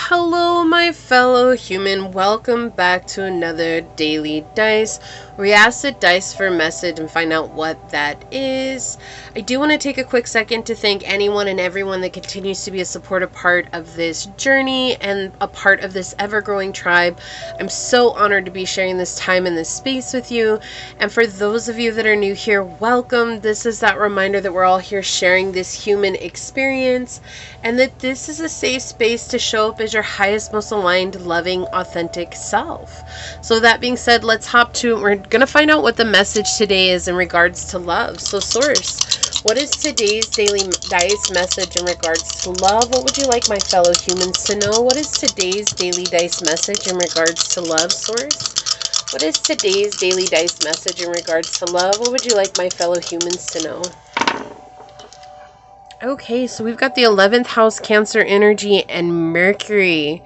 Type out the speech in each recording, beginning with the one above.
hello, my fellow human. Welcome back to another daily dice. We ask the dice for a message and find out what that is. I do want to take a quick second to thank anyone and everyone that continues to be a supportive part of this journey and a part of this ever-growing tribe. I'm so honored to be sharing this time in this space with you. And for those of you that are new here, welcome. This is that reminder that we're all here sharing this human experience and that this is a safe space to show up as your highest, most aligned, loving, authentic self. So that being said, let's hop to it. We're going to find out what the message today is in regards to love. So Source, what is today's daily dice message in regards to love? What would you like my fellow humans to know? What is today's daily dice message in regards to love, Source? What is today's daily dice message in regards to love? What would you like my fellow humans to know? Okay, so we've got the 11th house, Cancer energy, and Mercury.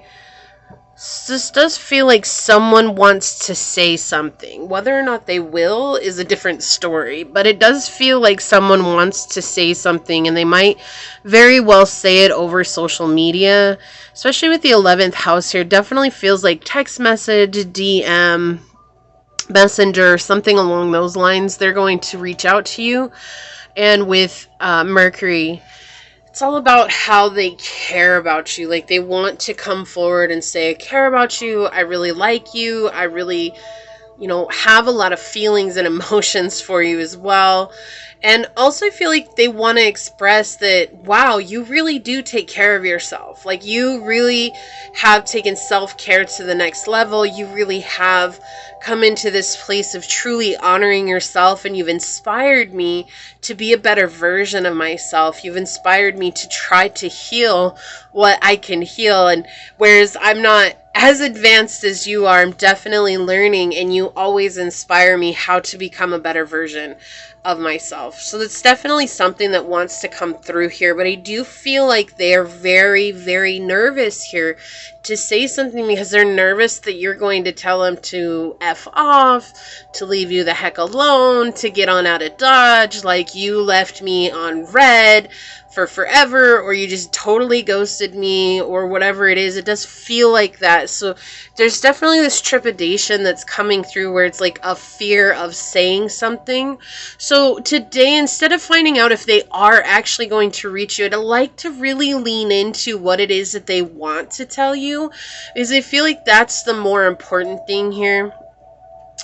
This does feel like someone wants to say something. Whether or not they will is a different story, but it does feel like someone wants to say something, and they might very well say it over social media, especially with the 11th house here. Definitely feels like text message, DM, messenger, something along those lines. They're going to reach out to you. And with Mercury, it's all about how they care about you. Like, they want to come forward and say, I care about you. I really like you. I really, have a lot of feelings and emotions for you as well. And also I feel like they want to express that, wow, you really do take care of yourself. Like, you really have taken self-care to the next level. You really have come into this place of truly honoring yourself, and you've inspired me to be a better version of myself. You've inspired me to try to heal what I can heal. And whereas I'm not as advanced as you are, I'm definitely learning, and you always inspire me how to become a better version of myself. So that's definitely something that wants to come through here, but I do feel like they're very, very nervous here to say something, because they're nervous that you're going to tell them to F off, to leave you the heck alone, to get on out of Dodge, like you left me on red for forever, or you just totally ghosted me, or whatever it is. It does feel like that. So there's definitely this trepidation that's coming through, where it's like a fear of saying something. So today, instead of finding out if they are actually going to reach you, I'd like to really lean into what it is that they want to tell you, because I feel like that's the more important thing here.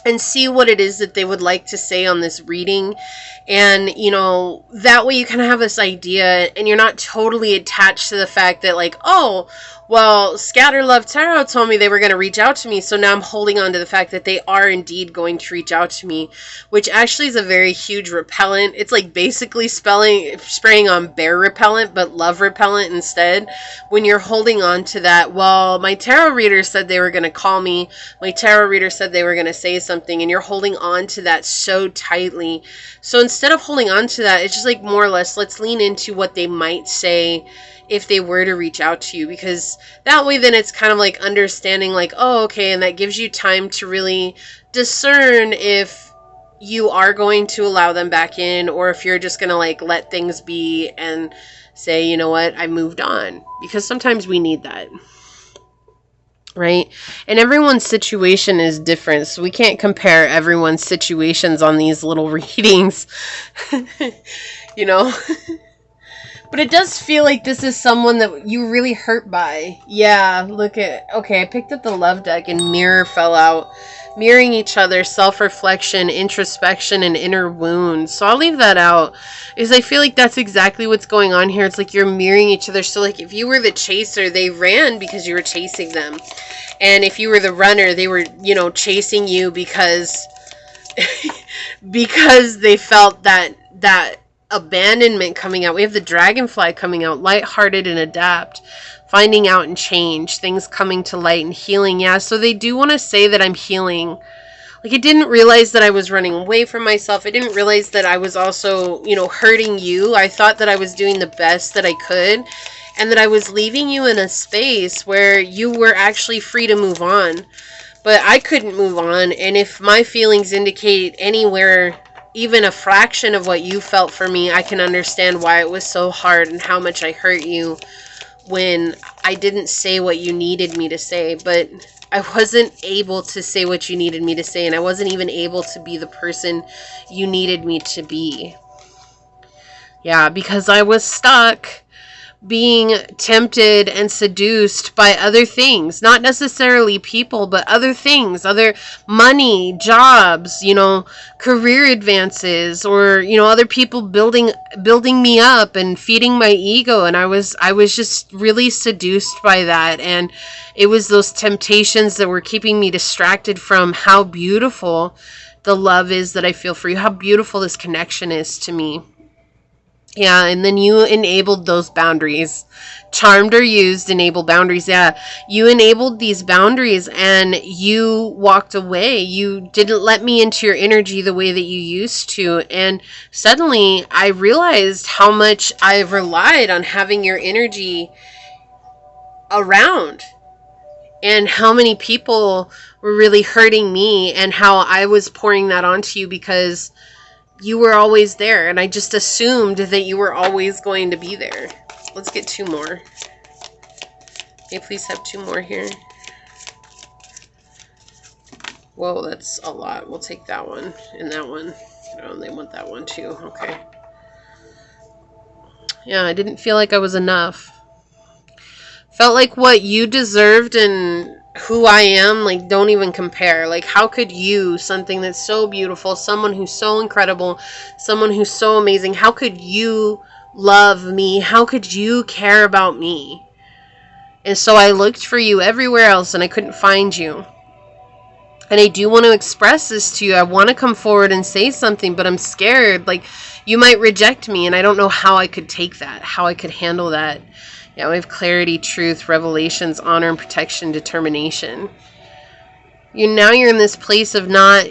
And see what it is that they would like to say on this reading. And, that way you kind of have this idea, and you're not totally attached to the fact that, like, oh, well, scatterlovetarot told me they were going to reach out to me, so now I'm holding on to the fact that they are indeed going to reach out to me, which actually is a very huge repellent. It's like basically spraying on bear repellent, but love repellent instead. When you're holding on to that, well, my tarot reader said they were going to call me, my tarot reader said they were going to say something, and you're holding on to that so tightly. So instead of holding on to that, it's just like, more or less, let's lean into what they might say if they were to reach out to you, because that way then it's kind of like understanding, like, oh, okay, and that gives you time to really discern if you are going to allow them back in, or if you're just going to like let things be and say, you know what, I moved on, because sometimes we need that. Right? And everyone's situation is different, so we can't compare everyone's situations on these little readings. But it does feel like this is someone that you really hurt by. Yeah, okay, I picked up the love deck, and mirror fell out. Mirroring each other, self-reflection, introspection, and inner wounds. So I'll leave that out, because I feel like that's exactly what's going on here. It's like you're mirroring each other. So like if you were the chaser, they ran because you were chasing them. And if you were the runner, they were, chasing you because because they felt that abandonment coming out. We have the dragonfly coming out, lighthearted and adapt, finding out and change, things coming to light and healing. Yeah, so they do want to say that I'm healing. Like, I didn't realize that I was running away from myself. I didn't realize that I was also, hurting you. I thought that I was doing the best that I could, and that I was leaving you in a space where you were actually free to move on. But I couldn't move on, and if my feelings indicate anywhere even a fraction of what you felt for me, I can understand why it was so hard and how much I hurt you when I didn't say what you needed me to say, but I wasn't able to say what you needed me to say, and I wasn't even able to be the person you needed me to be. Yeah, because I was stuck being tempted and seduced by other things, not necessarily people, but other things, other money, jobs, you know, career advances, or, you know, other people building me up and feeding my ego. And I was just really seduced by that. And it was those temptations that were keeping me distracted from how beautiful the love is that I feel for you, how beautiful this connection is to me. Yeah, and then you enabled those boundaries. Charmed or used, enable boundaries. Yeah, you enabled these boundaries and you walked away. You didn't let me into your energy the way that you used to. And suddenly I realized how much I've relied on having your energy around. And how many people were really hurting me, and how I was pouring that onto you because you were always there, and I just assumed that you were always going to be there. Let's get 2 more. May I please have 2 more here? Whoa, that's a lot. We'll take that one and that one. Oh, they want that one too. Okay. Yeah, I didn't feel like I was enough. Felt like what you deserved and who I am, like, don't even compare. Like, how could you, something that's so beautiful, someone who's so incredible, someone who's so amazing, how could you love me? How could you care about me? And so I looked for you everywhere else and I couldn't find you. And I do want to express this to you. I want to come forward and say something, but I'm scared. Like, you might reject me, and I don't know how I could take that, how I could handle that. Yeah, we have clarity, truth, revelations, honor, and protection, determination. Now you're in this place of not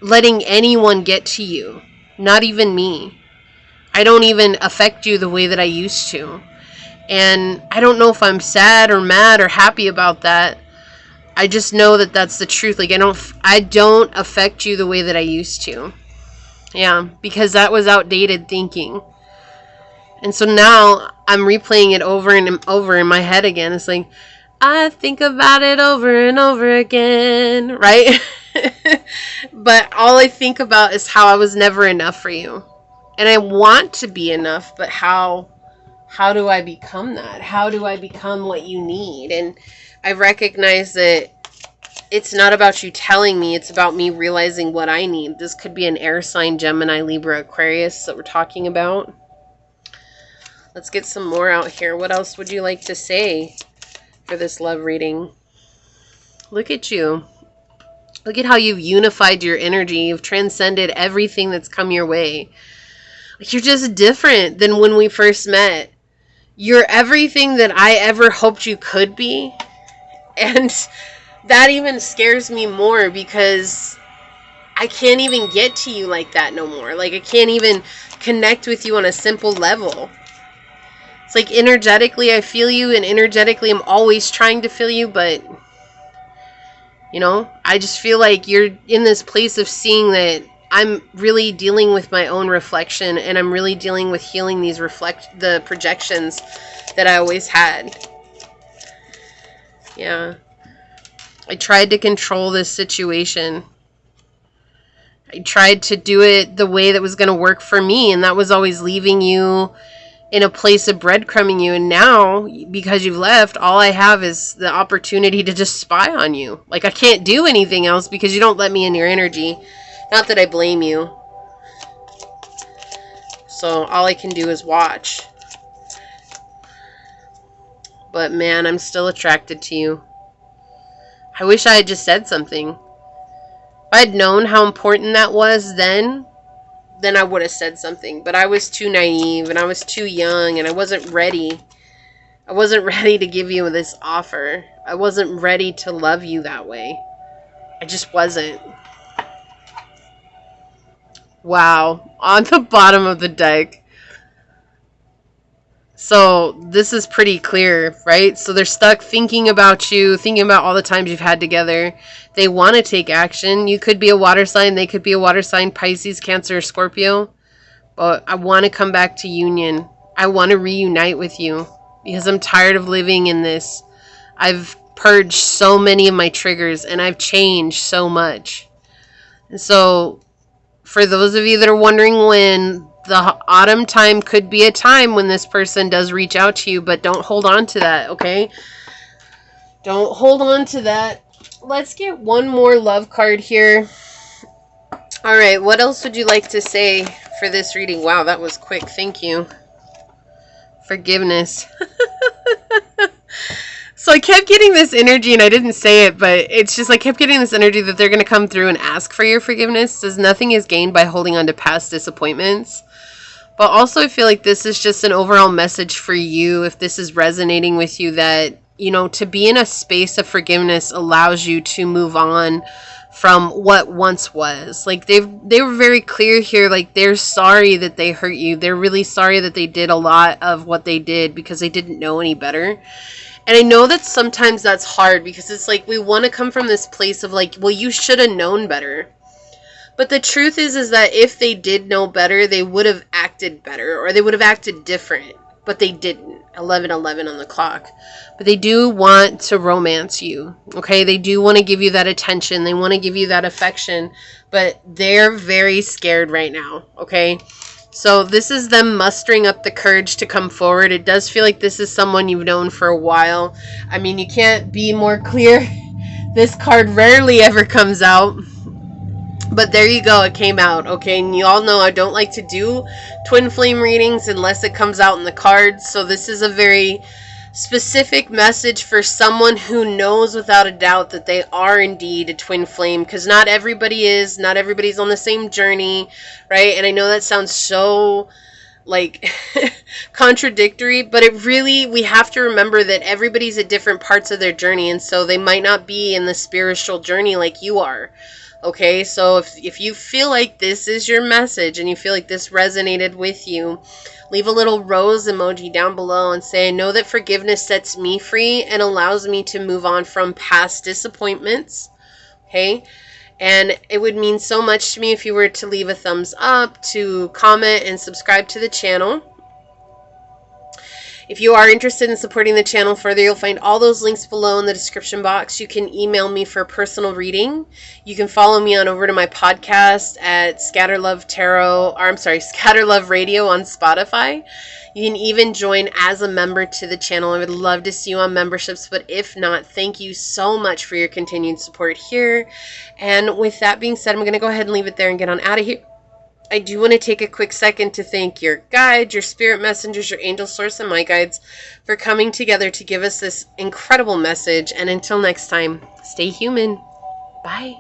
letting anyone get to you. Not even me. I don't even affect you the way that I used to. And I don't know if I'm sad or mad or happy about that. I just know that that's the truth. Like, I don't affect you the way that I used to. Yeah, because that was outdated thinking. And so now I'm replaying it over and over in my head again. It's like, I think about it over and over again, right? But all I think about is how I was never enough for you. And I want to be enough, but how do I become that? How do I become what you need? And I recognize that it's not about you telling me, it's about me realizing what I need. This could be an air sign, Gemini, Libra, Aquarius that we're talking about. Let's get some more out here. What else would you like to say for this love reading? Look at you. Look at how you've unified your energy. You've transcended everything that's come your way. You're just different than when we first met. You're everything that I ever hoped you could be. And that even scares me more because I can't even get to you like that no more. Like, I can't even connect with you on a simple level. It's like energetically I feel you, and energetically I'm always trying to feel you, but, you know, I just feel like you're in this place of seeing that I'm really dealing with my own reflection, and I'm really dealing with healing these the projections that I always had. Yeah. I tried to control this situation. I tried to do it the way that was going to work for me, and that was always leaving you in a place of breadcrumbing you. And now, because you've left, all I have is the opportunity to just spy on you. Like, I can't do anything else because you don't let me in your energy. Not that I blame you. So all I can do is watch. But man, I'm still attracted to you. I wish I had just said something. If I had known how important that was then I would have said something. But I was too naive, and I was too young, and I wasn't ready. I wasn't ready to give you this offer. I wasn't ready to love you that way. I just wasn't. Wow. On the bottom of the deck. So this is pretty clear, right? So they're stuck thinking about you, thinking about all the times you've had together. They want to take action. You could be a water sign. They could be a water sign, Pisces, Cancer, or Scorpio. But I want to come back to union. I want to reunite with you because I'm tired of living in this. I've purged so many of my triggers and I've changed so much. And so for those of you that are wondering when, the autumn time could be a time when this person does reach out to you, but don't hold on to that, okay? Don't hold on to that. Let's get one more love card here. All right, what else would you like to say for this reading? Wow, that was quick. Thank you. Forgiveness. So I kept getting this energy, and I didn't say it, but it's just I kept getting this energy that they're going to come through and ask for your forgiveness. Says nothing is gained by holding on to past disappointments. But also I feel like this is just an overall message for you, if this is resonating with you, that, you know, to be in a space of forgiveness allows you to move on from what once was. Like they were very clear here, like they're sorry that they hurt you. They're really sorry that they did a lot of what they did because they didn't know any better. And I know that sometimes that's hard because it's like we want to come from this place of like, well, you should have known better. But the truth is that if they did know better, they would have acted better, or they would have acted different. But they didn't. 11:11 on the clock. But they do want to romance you. Okay? They do want to give you that attention. They want to give you that affection. But they're very scared right now. Okay? So this is them mustering up the courage to come forward. It does feel like this is someone you've known for a while. I mean, you can't be more clear. This card rarely ever comes out. But there you go. It came out. Okay. And you all know I don't like to do twin flame readings unless it comes out in the cards. So this is a very specific message for someone who knows without a doubt that they are indeed a twin flame, because not everybody is. Not everybody's on the same journey, right? And I know that sounds so like contradictory, but it really, we have to remember that everybody's at different parts of their journey, and so they might not be in the spiritual journey like you are. Okay, so if you feel like this is your message and you feel like this resonated with you, leave a little rose emoji down below and say, I know that forgiveness sets me free and allows me to move on from past disappointments. Okay, and it would mean so much to me if you were to leave a thumbs up, to comment, and subscribe to the channel. If you are interested in supporting the channel further, you'll find all those links below in the description box. You can email me for a personal reading. You can follow me on over to my podcast at Scatterlove Radio on Spotify. You can even join as a member to the channel. I would love to see you on memberships, but if not, thank you so much for your continued support here. And with that being said, I'm going to go ahead and leave it there and get on out of here. I do want to take a quick second to thank your guides, your spirit messengers, your angel source, and my guides for coming together to give us this incredible message. And until next time, stay human. Bye.